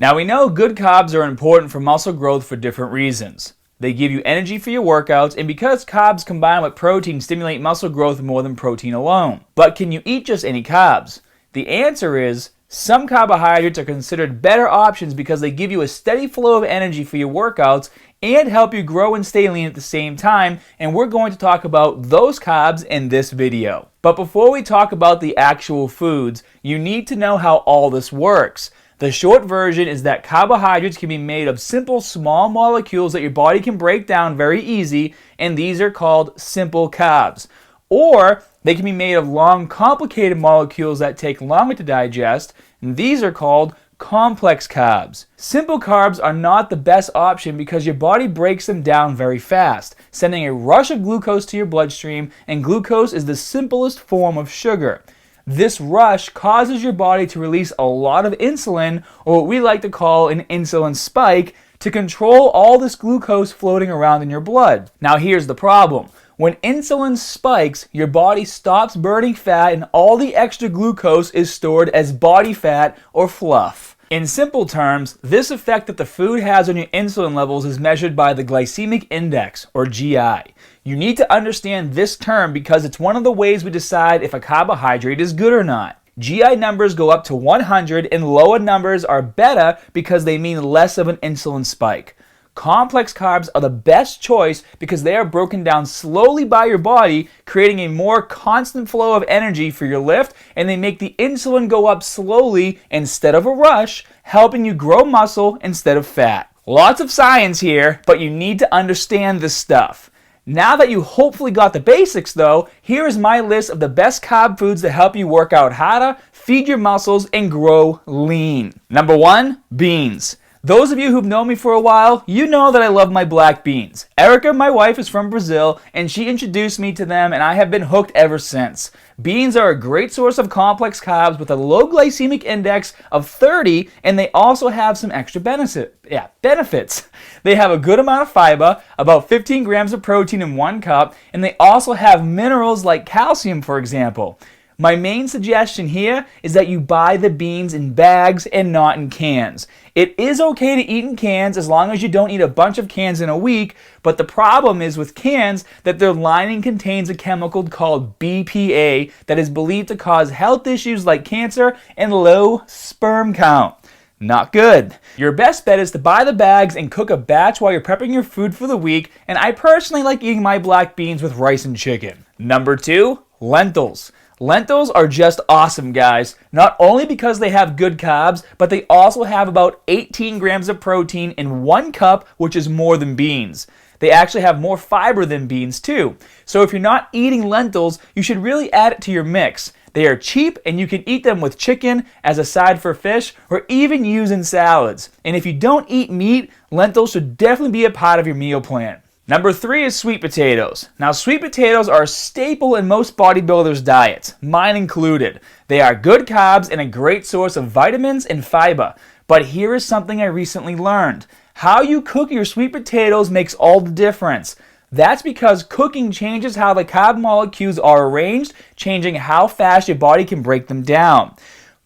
Now we know good carbs are important for muscle growth for different reasons. They give you energy for your workouts, and because carbs combined with protein stimulate muscle growth more than protein alone. But can you eat just any carbs? The answer is, some carbohydrates are considered better options because they give you a steady flow of energy for your workouts and help you grow and stay lean at the same time, and we're going to talk about those carbs in this video. But before we talk about the actual foods, you need to know how all this works. The short version is that carbohydrates can be made of simple small molecules that your body can break down very easy, and these are called simple carbs. Or they can be made of long complicated molecules that take longer to digest, and these are called complex carbs. Simple carbs are not the best option because your body breaks them down very fast, sending a rush of glucose to your bloodstream, and glucose is the simplest form of sugar. This rush causes your body to release a lot of insulin, or what we like to call an insulin spike, to control all this glucose floating around in your blood. Now here's the problem. When insulin spikes, your body stops burning fat and all the extra glucose is stored as body fat or fluff. In simple terms, this effect that the food has on your insulin levels is measured by the glycemic index, or GI. You need to understand this term because it's one of the ways we decide if a carbohydrate is good or not. GI numbers go up to 100 and lower numbers are better because they mean less of an insulin spike. Complex carbs are the best choice because they are broken down slowly by your body, creating a more constant flow of energy for your lift, and they make the insulin go up slowly instead of a rush, helping you grow muscle instead of fat. Lots of science here, but you need to understand this stuff. Now that you hopefully got the basics though, here is my list of the best carb foods to help you work out harder, feed your muscles, and grow lean. Number 1, beans. Those of you who've known me for a while, you know that I love my black beans. Erica, my wife, is from Brazil, and she introduced me to them, and I have been hooked ever since. Beans are a great source of complex carbs with a low glycemic index of 30, and they also have some extra benefits. They have a good amount of fiber, about 15 grams of protein in 1 cup, and they also have minerals like calcium, for example. My main suggestion here is that you buy the beans in bags and not in cans. It is okay to eat in cans as long as you don't eat a bunch of cans in a week, but the problem is with cans that their lining contains a chemical called BPA that is believed to cause health issues like cancer and low sperm count. Not good. Your best bet is to buy the bags and cook a batch while you're prepping your food for the week, and I personally like eating my black beans with rice and chicken. Number 2, lentils. Lentils are just awesome, guys. Not only because they have good carbs, but they also have about 18 grams of protein in 1 cup, which is more than beans. They actually have more fiber than beans too. So if you're not eating lentils, you should really add it to your mix. They are cheap and you can eat them with chicken, as a side for fish, or even use in salads. And if you don't eat meat, lentils should definitely be a part of your meal plan. Number 3 is sweet potatoes. Now, sweet potatoes are a staple in most bodybuilders' diets, mine included. They are good carbs and a great source of vitamins and fiber. But here is something I recently learned. How you cook your sweet potatoes makes all the difference. That's because cooking changes how the carb molecules are arranged, changing how fast your body can break them down.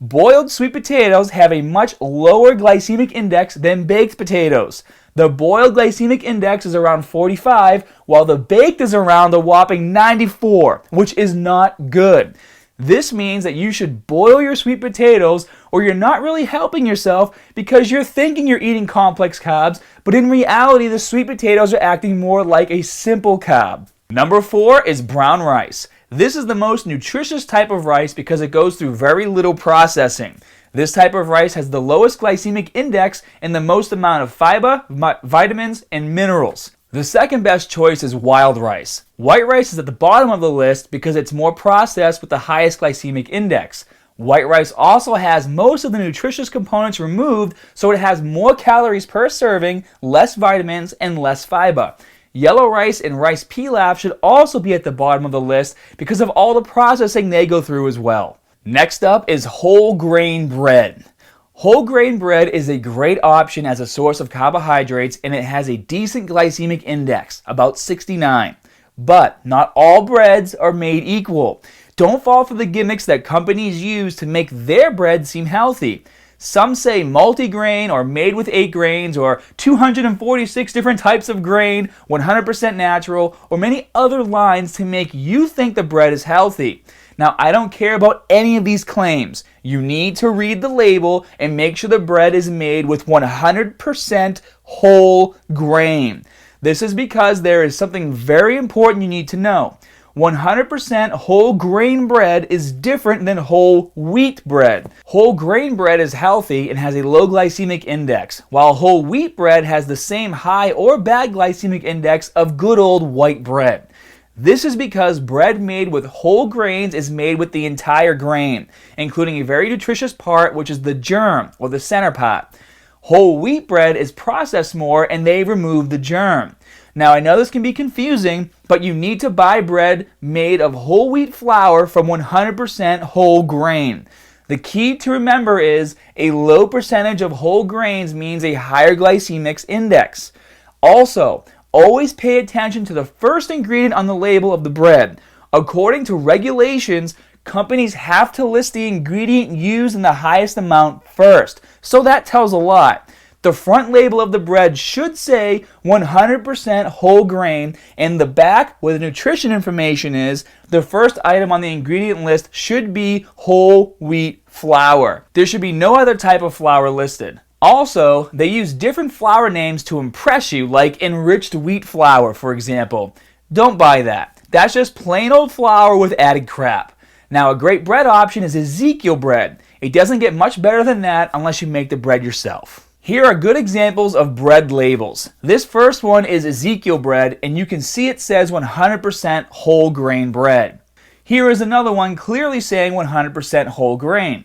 Boiled sweet potatoes have a much lower glycemic index than baked potatoes. The boiled glycemic index is around 45, while the baked is around a whopping 94, which is not good. This means that you should boil your sweet potatoes, or you're not really helping yourself because you're thinking you're eating complex carbs, but in reality the sweet potatoes are acting more like a simple carb. Number 4 is brown rice. This is the most nutritious type of rice because it goes through very little processing. This type of rice has the lowest glycemic index and the most amount of fiber, vitamins, and minerals. The second best choice is wild rice. White rice is at the bottom of the list because it's more processed with the highest glycemic index. White rice also has most of the nutritious components removed, so it has more calories per serving, less vitamins, and less fiber. Yellow rice and rice pilaf should also be at the bottom of the list because of all the processing they go through as well. Next up is whole grain bread. Whole grain bread is a great option as a source of carbohydrates, and it has a decent glycemic index, about 69. But not all breads are made equal. Don't fall for the gimmicks that companies use to make their bread seem healthy. Some say multigrain or made with 8 grains or 246 different types of grain, 100% natural, or many other lines to make you think the bread is healthy. Now, I don't care about any of these claims. You need to read the label and make sure the bread is made with 100% whole grain. This is because there is something very important you need to know. 100% whole grain bread is different than whole wheat bread. Whole grain bread is healthy and has a low glycemic index, while whole wheat bread has the same high or bad glycemic index of good old white bread. This is because bread made with whole grains is made with the entire grain, including a very nutritious part, which is the germ or the center part. Whole wheat bread is processed more and they remove the germ. Now, I know this can be confusing, but you need to buy bread made of whole wheat flour from 100% whole grain. The key to remember is a low percentage of whole grains means a higher glycemic index. Also, always pay attention to the first ingredient on the label of the bread. According to regulations, companies have to list the ingredient used in the highest amount first, so that tells a lot. The front label of the bread should say 100% whole grain, and the back, where the nutrition information is, the first item on the ingredient list should be whole wheat flour. There should be no other type of flour listed. Also, they use different flour names to impress you, like enriched wheat flour, for example. Don't buy that. That's just plain old flour with added crap. Now, a great bread option is Ezekiel bread. It doesn't get much better than that unless you make the bread yourself. Here are good examples of bread labels. This first one is Ezekiel bread, and you can see it says 100% whole grain bread. Here is another one clearly saying 100% whole grain.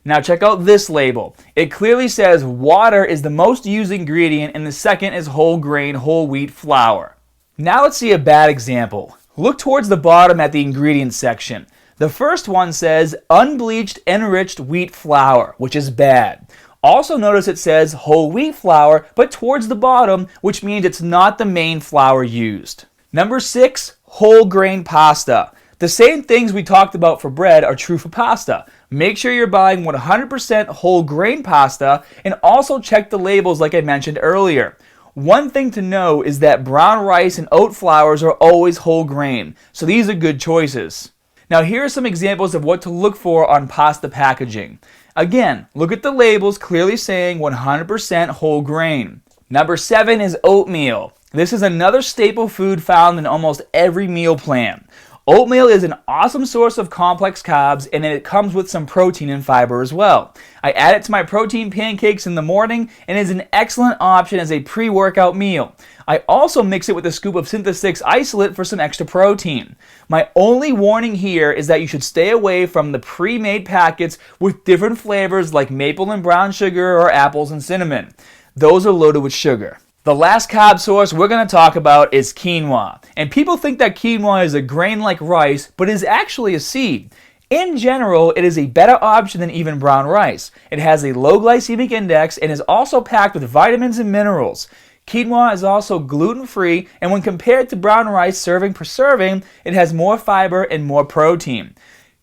Now check out this label. It clearly says water is the most used ingredient and the second is whole grain whole wheat flour. Now let's see a bad example. Look towards the bottom at the ingredients section. The first one says unbleached enriched wheat flour, which is bad. Also notice it says whole wheat flour, but towards the bottom, which means it's not the main flour used. Number 6, whole grain pasta. The same things we talked about for bread are true for pasta. Make sure you're buying 100% whole grain pasta and also check the labels like I mentioned earlier. One thing to know is that brown rice and oat flours are always whole grain, so these are good choices. Now here are some examples of what to look for on pasta packaging. Again, look at the labels clearly saying 100% whole grain. Number 7 is oatmeal. This is another staple food found in almost every meal plan. Oatmeal is an awesome source of complex carbs, and it comes with some protein and fiber as well. I add it to my protein pancakes in the morning and is an excellent option as a pre-workout meal. I also mix it with a scoop of Synthesis isolate for some extra protein. My only warning here is that you should stay away from the pre-made packets with different flavors like maple and brown sugar or apples and cinnamon. Those are loaded with sugar. The last carb source we're going to talk about is quinoa. And people think that quinoa is a grain like rice, but is actually a seed. In general, it is a better option than even brown rice. It has a low glycemic index and is also packed with vitamins and minerals. Quinoa is also gluten-free, and when compared to brown rice serving per serving, it has more fiber and more protein.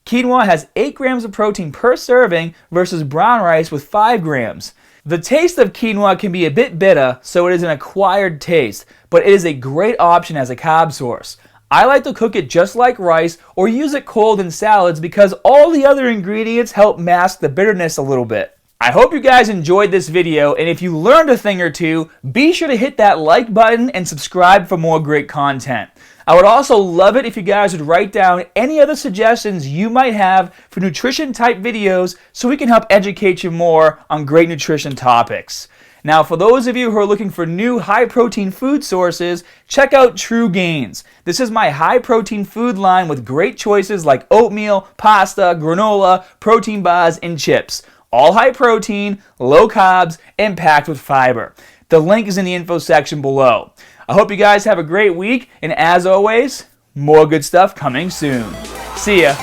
Quinoa has 8 grams of protein per serving versus brown rice with 5 grams. The taste of quinoa can be a bit bitter, so it is an acquired taste, but it is a great option as a carb source. I like to cook it just like rice or use it cold in salads because all the other ingredients help mask the bitterness a little bit. I hope you guys enjoyed this video, and if you learned a thing or two, be sure to hit that like button and subscribe for more great content. I would also love it if you guys would write down any other suggestions you might have for nutrition type videos so we can help educate you more on great nutrition topics. Now, for those of you who are looking for new high protein food sources, check out True Gains. This is my high protein food line with great choices like oatmeal, pasta, granola, protein bars, and chips. All high protein, low carbs, and packed with fiber. The link is in the info section below. I hope you guys have a great week, and as always, more good stuff coming soon. See ya.